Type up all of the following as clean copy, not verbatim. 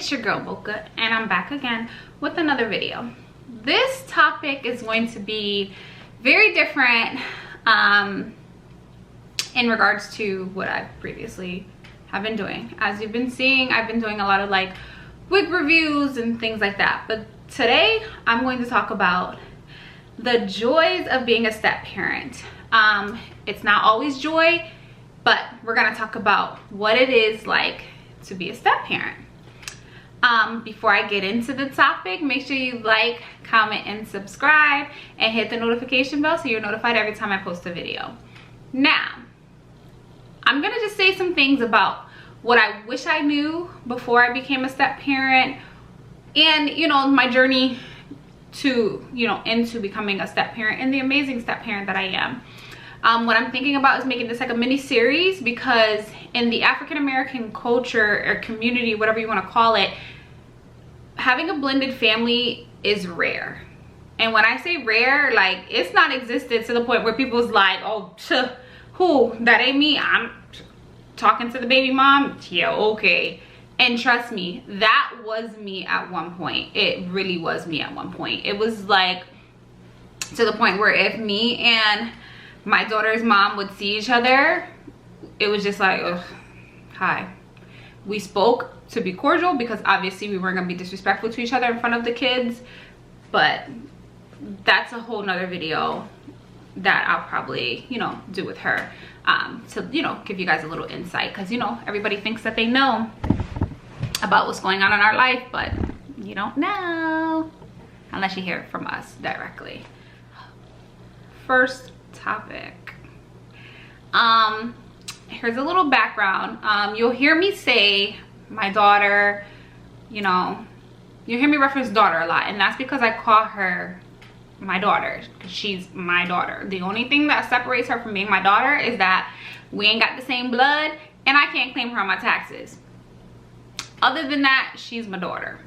it's your girl Mocha, and I'm back again with another video. This topic is going to be very different in regards to what I previously have been doing. As you've been seeing, I've been doing a lot of like wig reviews and things like that, but today I'm going to talk about the joys of being a step parent. It's not always joy, but we're gonna talk about what it is like to be a step parent. Before I get into the topic, make sure you like, comment, and subscribe, and hit the notification bell so you're notified every time I post a video. Now, I'm gonna just say some things about what I wish I knew before I became a step parent, and my journey to into becoming a step parent and the amazing step parent that I am. What I'm thinking about is making this like a mini series, because in the African American culture or community, whatever you want to call it, having a blended family is rare. And when I say rare, like it's not existed to the point where people's like, oh, who, that ain't me, I'm talking to the baby mom, yeah, okay. And trust me, that was me at one point. It really was me at one point. It was like to the point where if me and my daughter's mom would see each other, it was just like, ugh, hi. We spoke to be cordial because obviously we weren't gonna be disrespectful to each other in front of the kids, but that's a whole nother video that I'll probably do with her to give you guys a little insight, because everybody thinks that they know about what's going on in our life, but you don't know unless you hear it from us directly. First topic, here's a little background. You'll hear me say my daughter, you'll hear me reference daughter a lot, and that's because I call her my daughter, because she's my daughter. The only thing that separates her from being my daughter is that we ain't got the same blood and I can't claim her on my taxes. Other than that, she's my daughter.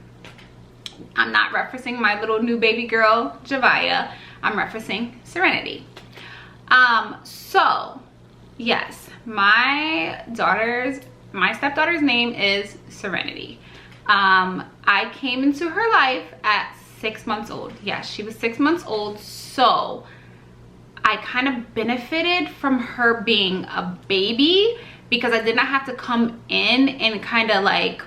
I'm not referencing my little new baby girl Javaya, I'm referencing Serenity. So yes, my stepdaughter's name is Serenity. I came into her life at 6 months old. Yes, she was 6 months old, so I kind of benefited from her being a baby because I did not have to come in and kind of like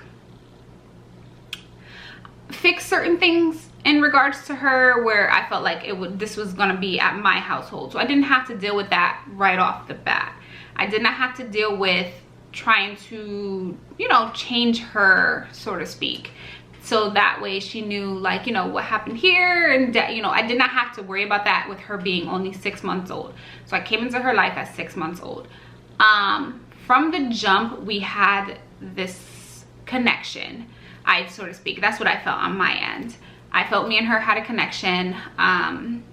fix certain things in regards to her where I felt like this was gonna be at my household. So I didn't have to deal with that right off the bat. I did not have to deal with trying to change her, so to speak, so that way she knew like what happened here, and I did not have to worry about that with her being only 6 months old. So I came into her life at 6 months old. From the jump, we had this connection, so to speak. That's what I felt on my end. I felt me and her had a connection, and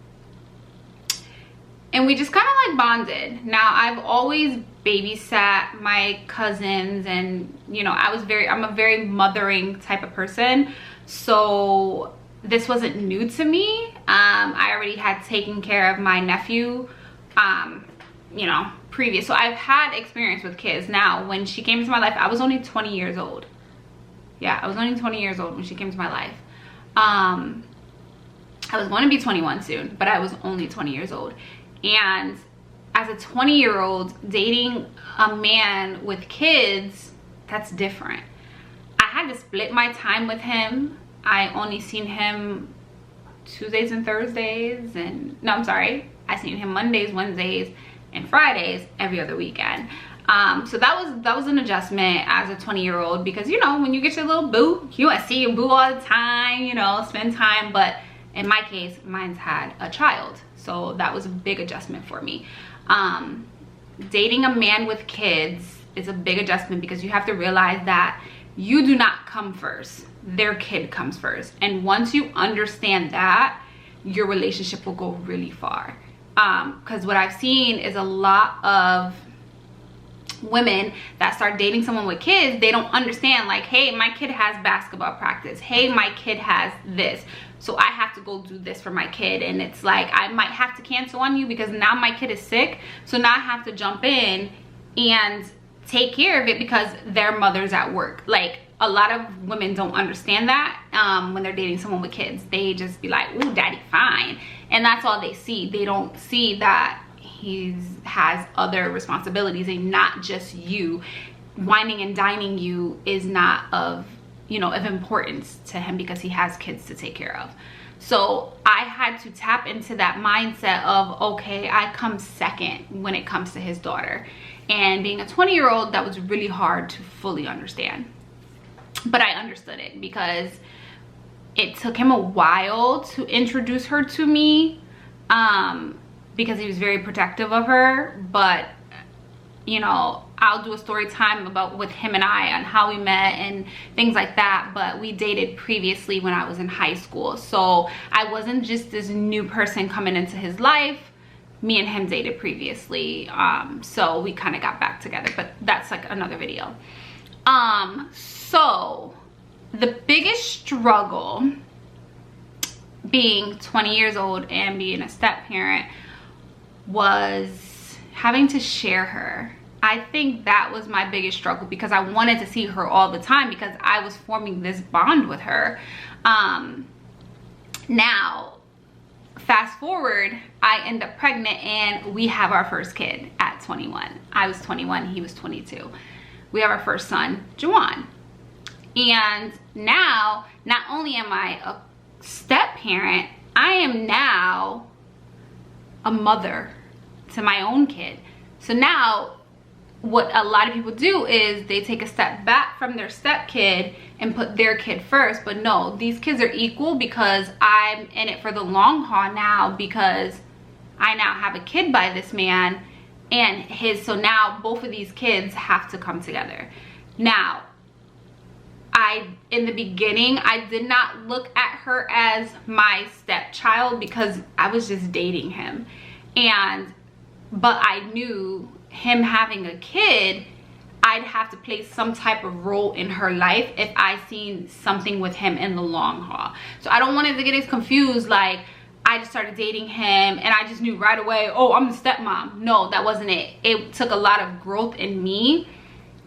we just kind of like bonded. Now, I've always babysat my cousins, and I'm a very mothering type of person, so this wasn't new to me. I already had taken care of my nephew previous, so I've had experience with kids. Now, when she came into my life, I was only 20 years old. Yeah, I was only 20 years old when she came to my life. I was going to be 21 soon, but I was only 20 years old. And as a 20-year-old dating a man with kids, that's different. I had to split my time with him. I only seen him Tuesdays and Thursdays, and no, I'm sorry, I seen him Mondays, Wednesdays, and Fridays every other weekend. So that was an adjustment as a 20-year-old, because when you get your little boo, you want to see your boo all the time, spend time. But in my case, mine's had a child, so that was a big adjustment for me. Dating a man with kids is a big adjustment, because you have to realize that you do not come first, their kid comes first. And once you understand that, your relationship will go really far. Because what I've seen is a lot of women that start dating someone with kids, they don't understand, like, hey, my kid has basketball practice, hey, my kid has this, so I have to go do this for my kid. And it's like, I might have to cancel on you because now my kid is sick, so now I have to jump in and take care of it because their mother's at work. Like, a lot of women don't understand that when they're dating someone with kids. They just be like, ooh, daddy fine. And that's all they see. They don't see that he has other responsibilities and not just you. Whining and dining you is not of, you know, of importance to him because he has kids to take care of. So I had to tap into that mindset of, okay, I come second when it comes to his daughter. And being a 20-year-old, that was really hard to fully understand. But I understood it because it took him a while to introduce her to me, because he was very protective of her. But, you know, I'll do a story time about with him and I on how we met and things like that. But we dated previously when I was in high school, so I wasn't just this new person coming into his life. Me and him dated previously, so we kind of got back together, but that's like another video. So the biggest struggle being 20 years old and being a step parent was having to share her. I think that was my biggest struggle because I wanted to see her all the time because I was forming this bond with her. Now, fast forward, I end up pregnant and we have our first kid at 21. I was 21, he was 22. We have our first son, Juwan. And now, not only am I a step parent, I am now a mother to my own kid. So now, what a lot of people do is they take a step back from their step kid and put their kid first. But no, these kids are equal because I'm in it for the long haul now, because I now have a kid by this man and his. So now both of these kids have to come together. Now, in the beginning, I did not look at her as my stepchild because I was just dating him. But I knew him having a kid, I'd have to play some type of role in her life if I seen something with him in the long haul. So I don't want it to get as confused like I just started dating him and I just knew right away, oh, I'm the stepmom. No, that wasn't it. It took a lot of growth in me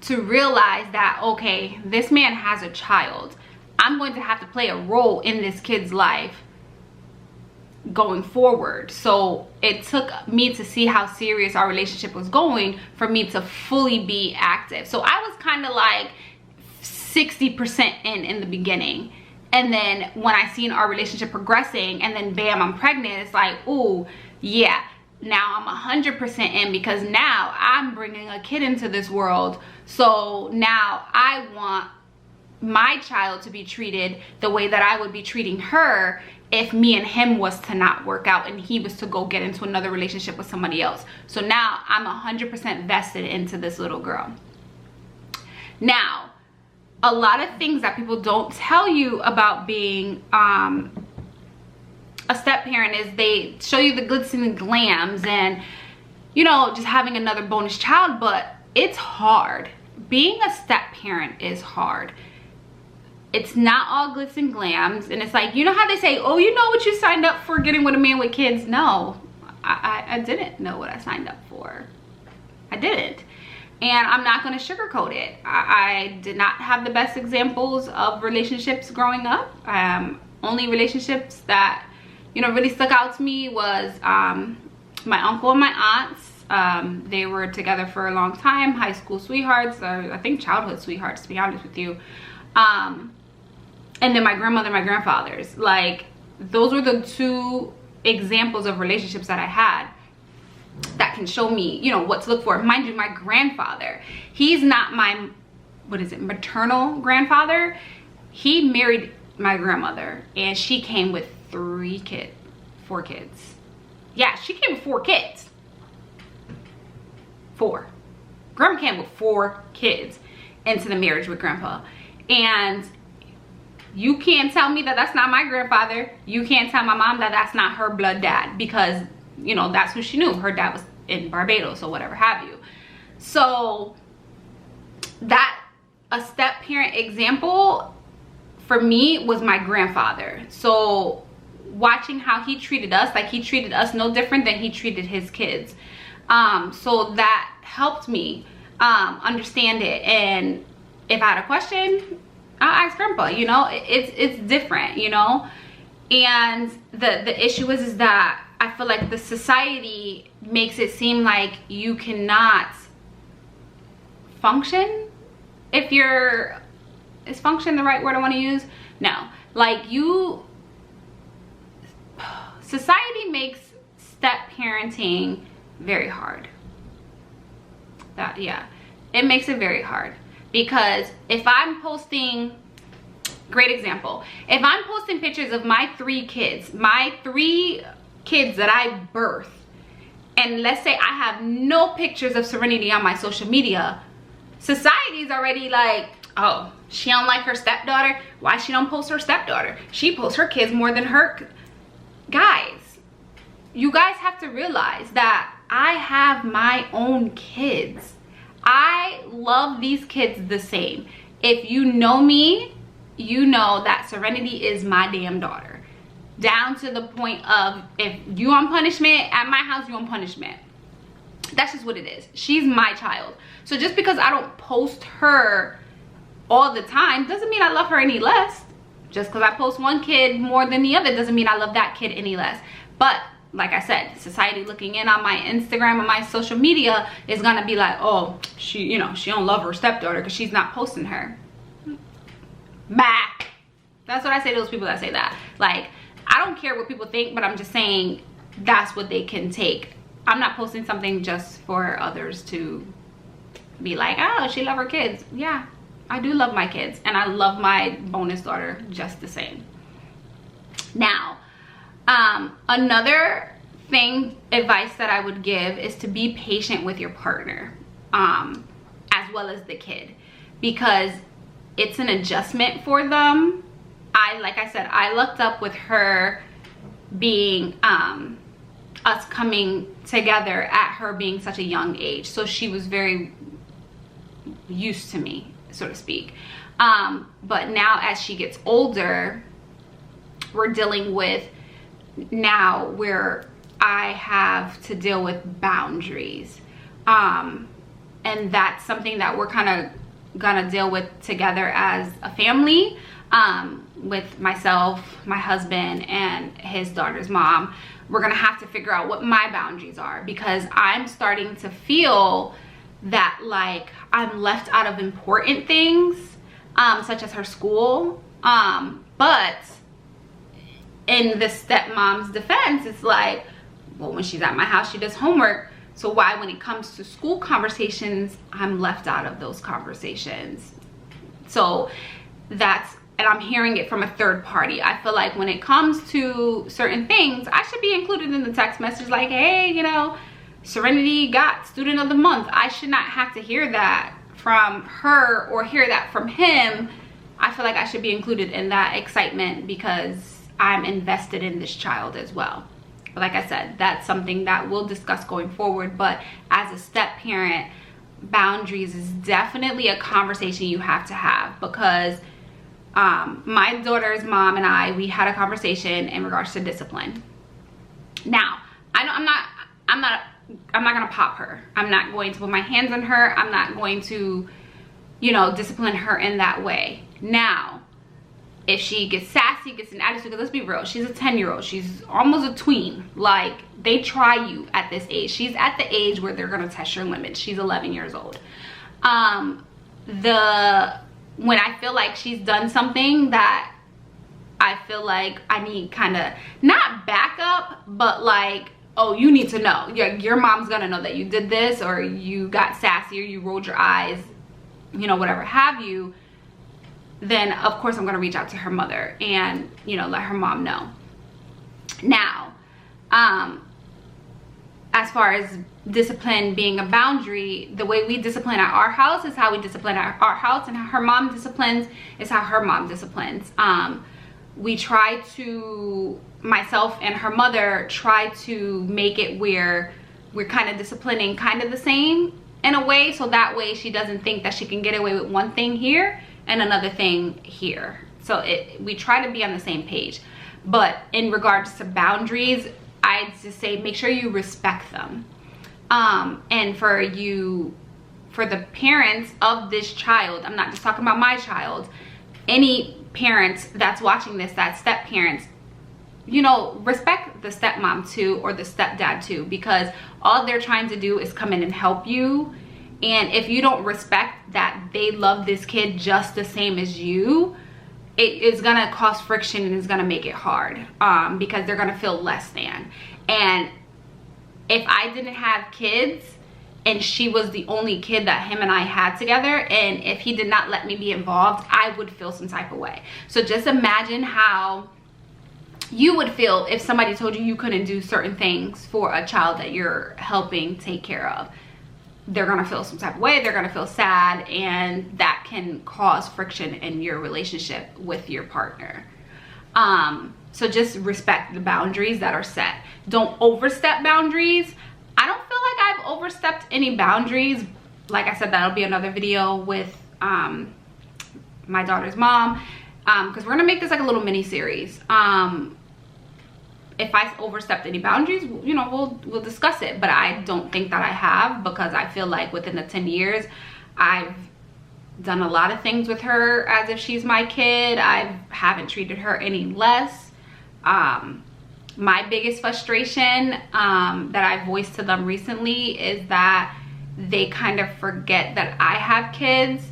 to realize that, okay, this man has a child. I'm going to have to play a role in this kid's life going forward. So it took me to see how serious our relationship was going for me to fully be active. So I was kind of like 60% in the beginning, and then when I seen our relationship progressing and then bam, I'm pregnant, it's like, ooh, yeah, now I'm 100% in because now I'm bringing a kid into this world. So now I want my child to be treated the way that I would be treating her if me and him was to not work out and he was to go get into another relationship with somebody else. So now I'm 100% vested into this little girl. Now, a lot of things that people don't tell you about being a step parent is they show you the glitz and the glams and, you know, just having another bonus child, but it's hard. Being a step parent is hard. It's not all glitz and glams, and it's like, you know how they say, oh, you know what you signed up for getting with a man with kids? No, I didn't know what I signed up for. I didn't. And I'm not going to sugarcoat it. I did not have the best examples of relationships growing up. Only relationships that, you know, really stuck out to me was my uncle and my aunts. They were together for a long time, high school sweethearts, or I think childhood sweethearts, to be honest with you. And then my grandmother and my grandfathers. Like, those were the two examples of relationships that I had that can show me, you know, what to look for. Mind you, my grandfather, he's not my, maternal grandfather. He married my grandmother and she came with 4 kids. Yeah, she came with 4 kids. 4. Grandma came with 4 kids into the marriage with grandpa. And you can't tell me that that's not my grandfather. You can't tell my mom that that's not her blood dad, because, you know, that's who she knew. Her dad was in Barbados or whatever have you. So that, a step parent example for me was my grandfather. So watching how he treated us, like he treated us no different than he treated his kids. So that helped me understand it. And if I had a question, I'll ask grandpa, you know. It's different, you know. And the issue is that I feel like the society makes it seem like you cannot function if you're, is function the right word I want to use? No, like society makes step parenting very hard. Yeah, it makes it very hard, because if I'm posting, great example, if I'm posting pictures of my three kids that I birthed, and let's say I have no pictures of Serenity on my social media, society's already like, oh, she don't like her stepdaughter, why she don't post her stepdaughter? She posts her kids more than her. Guys, you guys have to realize that I have my own kids. I love these kids the same. If you know me, you know that Serenity is my damn daughter. Down to the point of, if you on punishment at my house, you on punishment. That's just what it is. She's my child. So just because I don't post her all the time doesn't mean I love her any less. Just because I post one kid more than the other doesn't mean I love that kid any less. But like I said, society looking in on my Instagram and my social media is gonna be like, oh, she, you know, she don't love her stepdaughter because she's not posting her. Back. That's what I say to those people that say that. Like, I don't care what people think, but I'm just saying that's what they can take. I'm not posting something just for others to be like, oh, she love her kids. Yeah, I do love my kids, and I love my bonus daughter just the same. Now, another advice that I would give is to be patient with your partner, as well as the kid, because it's an adjustment for them. Like I said, I looked up with her being, us coming together at her being such a young age. So she was very used to me, so to speak. But now as she gets older, we're dealing with now where I have to deal with boundaries. And that's something that we're kind of gonna deal with together as a family, with myself, my husband, and his daughter's mom. We're gonna have to figure out what my boundaries are, because I'm starting to feel that like I'm left out of important things, such as her school. But in the stepmom's defense, it's like, well, when she's at my house, she does homework. So why, when it comes to school conversations, I'm left out of those conversations? So that's, and I'm hearing it from a third party. I feel like when it comes to certain things, I should be included in the text message, like, hey, you know, Serenity got student of the month. I should not have to hear that from her or hear that from him. I feel like I should be included in that excitement because I'm invested in this child as well. But like I said, that's something that we'll discuss going forward. But as a step parent, boundaries is definitely a conversation you have to have, because my daughter's mom and we had a conversation in regards to discipline. Now, I'm not gonna pop her. I'm not going to put my hands on her. I'm not going to, you know, discipline her in that way. Now, if she gets sassy, gets an attitude, because let's be real, she's a 10-year-old. She's almost a tween. Like, they try you at this age. She's at the age where they're gonna test your limits. She's 11 years old. When I feel like she's done something that I feel like I need kind of, not backup, but like, oh, you need to know. Your mom's gonna know that you did this, or you got sassy, or you rolled your eyes, you know, whatever have you, then of course I'm gonna reach out to her mother and, you know, let her mom know. Now, as far as discipline being a boundary, the way we discipline at our house is how we discipline at our house, and how her mom disciplines is how her mom disciplines. We try to, myself and her mother try to make it where we're kind of disciplining kind of the same in a way, so that way she doesn't think that she can get away with one thing here and another thing here. So we try to be on the same page. But in regards to boundaries, I'd just say make sure you respect them. And for the parents of this child, I'm not just talking about my child, any parents that's watching this, that step parents, you know, respect the stepmom too, or the stepdad too, because all they're trying to do is come in and help you. And if you don't respect that they love this kid just the same as you, it is gonna cause friction and it's gonna make it hard, because they're gonna feel less than. And if I didn't have kids and she was the only kid that him and I had together, and if he did not let me be involved, I would feel some type of way. So just imagine how you would feel if somebody told you you couldn't do certain things for a child that you're helping take care of. They're gonna feel some type of way, they're gonna feel sad, and that can cause friction in your relationship with your partner. So just respect the boundaries that are set. Don't overstep boundaries. I don't feel like I've overstepped any boundaries. Like I said, that'll be another video with my daughter's mom, because we're gonna make this like a little mini series. If I overstepped any boundaries, you know, we'll discuss it. But I don't think that I have, because I feel like within the 10 years, I've done a lot of things with her as if she's my kid. I haven't treated her any less. My biggest frustration that I voiced to them recently is that they kind of forget that I have kids,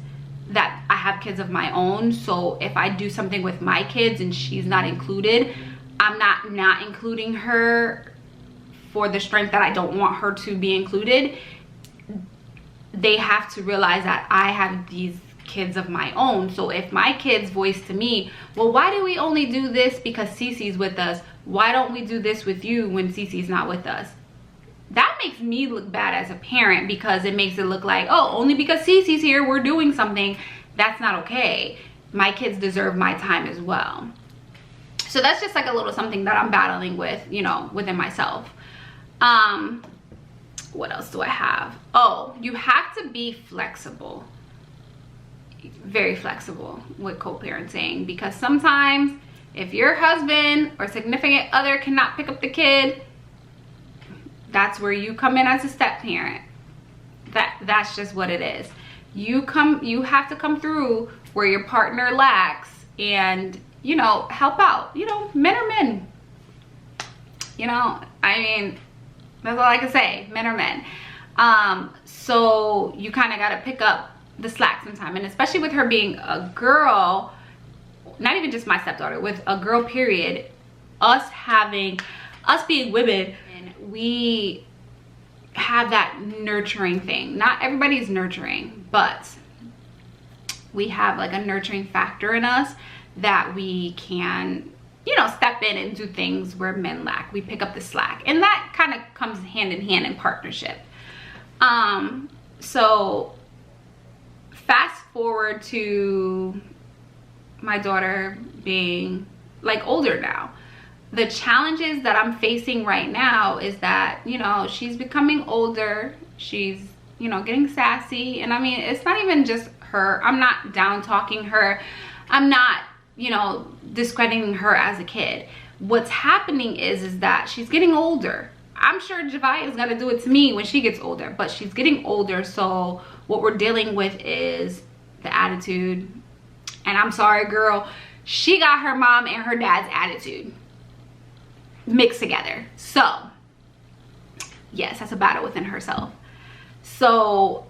that I have kids of my own. So if I do something with my kids and she's not included, I'm not including her for the strength that I don't want her to be included. They have to realize that I have these kids of my own. So if my kids voice to me, well, why do we only do this because Cece's with us? Why don't we do this with you when Cece's not with us? That makes me look bad as a parent, because it makes it look like, oh, only because Cece's here, we're doing something. That's not okay. My kids deserve my time as well. So that's just like a little something that I'm battling with, you know, within myself. What else do I have? Oh, you have to be flexible. Very flexible with co-parenting, because sometimes if your husband or significant other cannot pick up the kid, that's where you come in as a step parent. That's just what it is. You have to come through where your partner lacks and, you know, help out. You know, men are men. You know, I mean, that's all I can say. Men are men. So you kind of got to pick up the slack sometime. And especially with her being a girl, not even just my stepdaughter, with a girl period, us being women, and we have that nurturing thing. Not everybody's nurturing, but we have like a nurturing factor in us that we can, you know, step in and do things where men lack. We pick up the slack, and that kind of comes hand in hand in partnership. So fast forward to my daughter being like older now. The challenges that I'm facing right now is that, you know, she's becoming older. She's, you know, getting sassy. And I mean, it's not even just her. I'm not down talking her. I'm not, you know, discrediting her as a kid. What's happening is that she's getting older. I'm sure Javai is gonna do it to me when she gets older, but she's getting older. So what we're dealing with is the attitude. And I'm sorry, girl, she got her mom and her dad's attitude mixed together. So yes, that's a battle within herself. So,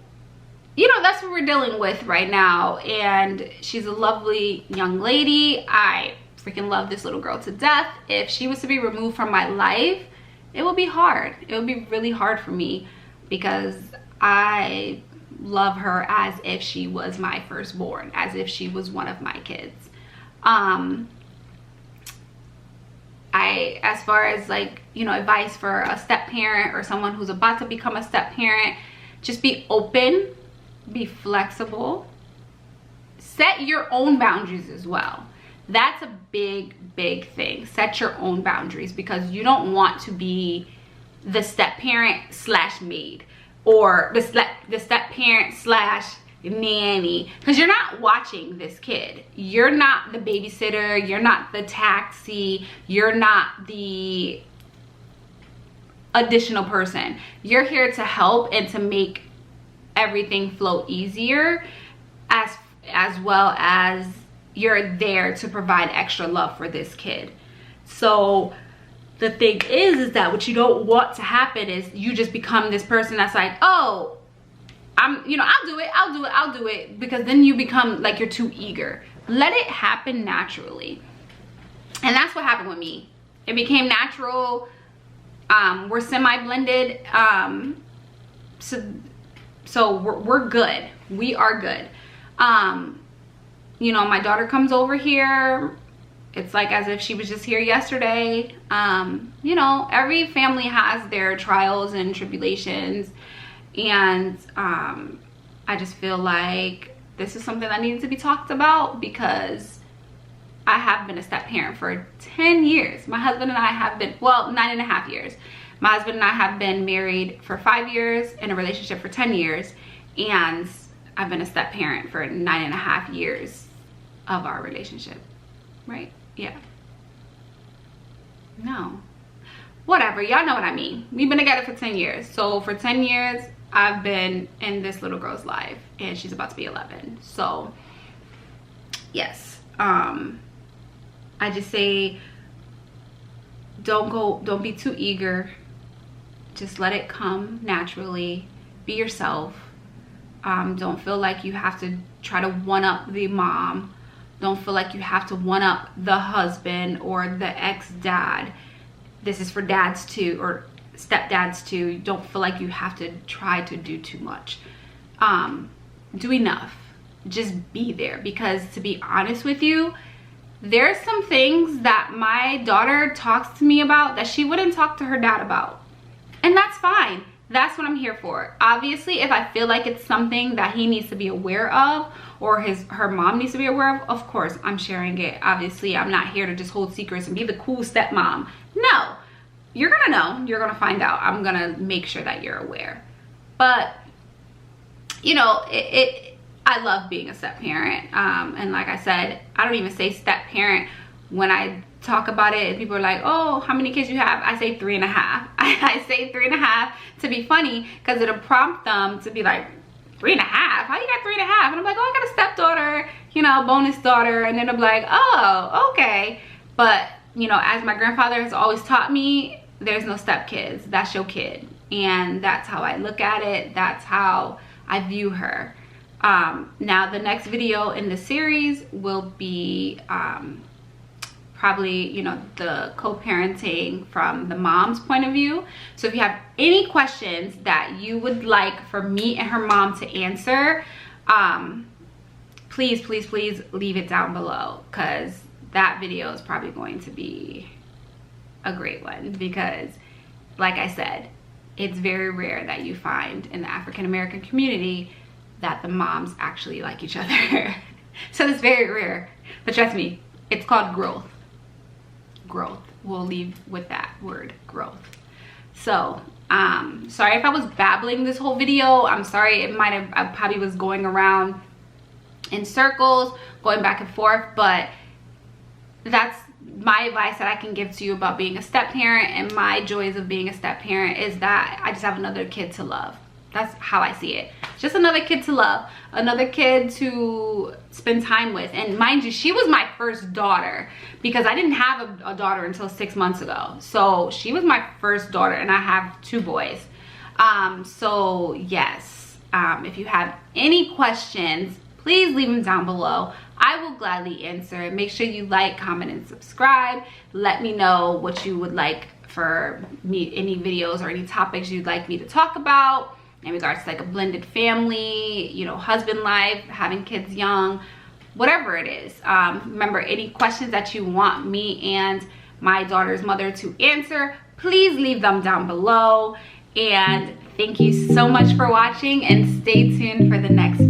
you know, that's what we're dealing with right now. And she's a lovely young lady. I freaking love this little girl to death. If she was to be removed from my life, it will be hard. It would be really hard for me, because I love her as if she was my firstborn, as if she was one of my kids. As far as like, you know, advice for a step parent or someone who's about to become a step parent, just be open, be flexible, set your own boundaries as well. That's a big thing. Set your own boundaries, because you don't want to be the step parent slash maid, or the step parent slash nanny, because you're not watching this kid. You're not the babysitter, you're not the taxi, you're not the additional person. You're here to help and to make everything flow easier, as well as you're there to provide extra love for this kid. So the thing is that what you don't want to happen is you just become this person that's like, oh, I'll do it, because then you become like you're too eager. Let it happen naturally. And that's what happened with me. It became natural. We're semi-blended. So we're good. We are good. You know, my daughter comes over here. It's like as if she was just here yesterday. You know, every family has their trials and tribulations. And I just feel like this is something that needs to be talked about, because I have been a step parent for 10 years. My husband and I have been, well, 9.5 years. My husband and I have been married for 5 years, in a relationship for 10 years. And I've been a step parent for 9.5 years of our relationship, right? Yeah. No. Whatever, y'all know what I mean. We've been together for 10 years. So for 10 years, I've been in this little girl's life, and she's about to be 11. So yes, I just say, don't be too eager. Just let it come naturally. Be yourself. Don't feel like you have to try to one up the mom. Don't feel like you have to one up the husband or the ex-dad. This is for dads too, or stepdads too. Don't feel like you have to try to do too much. Do enough. Just be there, because to be honest with you, there's some things that my daughter talks to me about that she wouldn't talk to her dad about, and that's fine. That's what I'm here for. Obviously, if I feel like it's something that he needs to be aware of, or her mom needs to be aware of course I'm sharing it. Obviously, I'm not here to just hold secrets and be the cool stepmom. No, you're gonna know, you're gonna find out. I'm gonna make sure that you're aware. But you know, I love being a step parent. And like I said, I don't even say step parent when I talk about it. People are like, oh, how many kids you have? I say 3.5. I say 3.5 to be funny, because it'll prompt them to be like, 3.5? How you got 3.5? And I'm like, oh, I got a stepdaughter, you know, bonus daughter. And then they'll be like, oh, okay. But you know, as my grandfather has always taught me, there's no stepkids. That's your kid. And that's how I look at it. That's how I view her. Now the next video in the series will be probably, you know, the co-parenting from the mom's point of view. So if you have any questions that you would like for me and her mom to answer, please leave it down below, because that video is probably going to be a great one, because like I said, it's very rare that you find in the African American community that the moms actually like each other. So it's very rare, but trust me, it's called growth. We'll leave with that word, growth. So sorry if I was babbling this whole video. I'm sorry, I probably was going around in circles, going back and forth, but that's my advice that I can give to you about being a step parent. And my joys of being a step parent is that I just have another kid to love. That's how I see it. Just another kid to love, another kid to spend time with. And mind you, she was my first daughter, because I didn't have a daughter until 6 months ago. So she was my first daughter, and I have 2 boys. So yes, if you have any questions, please leave them down below. I will gladly answer. Make sure you like, comment, and subscribe. Let me know what you would like for me, any videos or any topics you'd like me to talk about in regards to like a blended family, you know, husband life, having kids young, whatever it is. Remember, any questions that you want me and my daughter's mother to answer, please leave them down below. And thank you so much for watching, and stay tuned for the next video.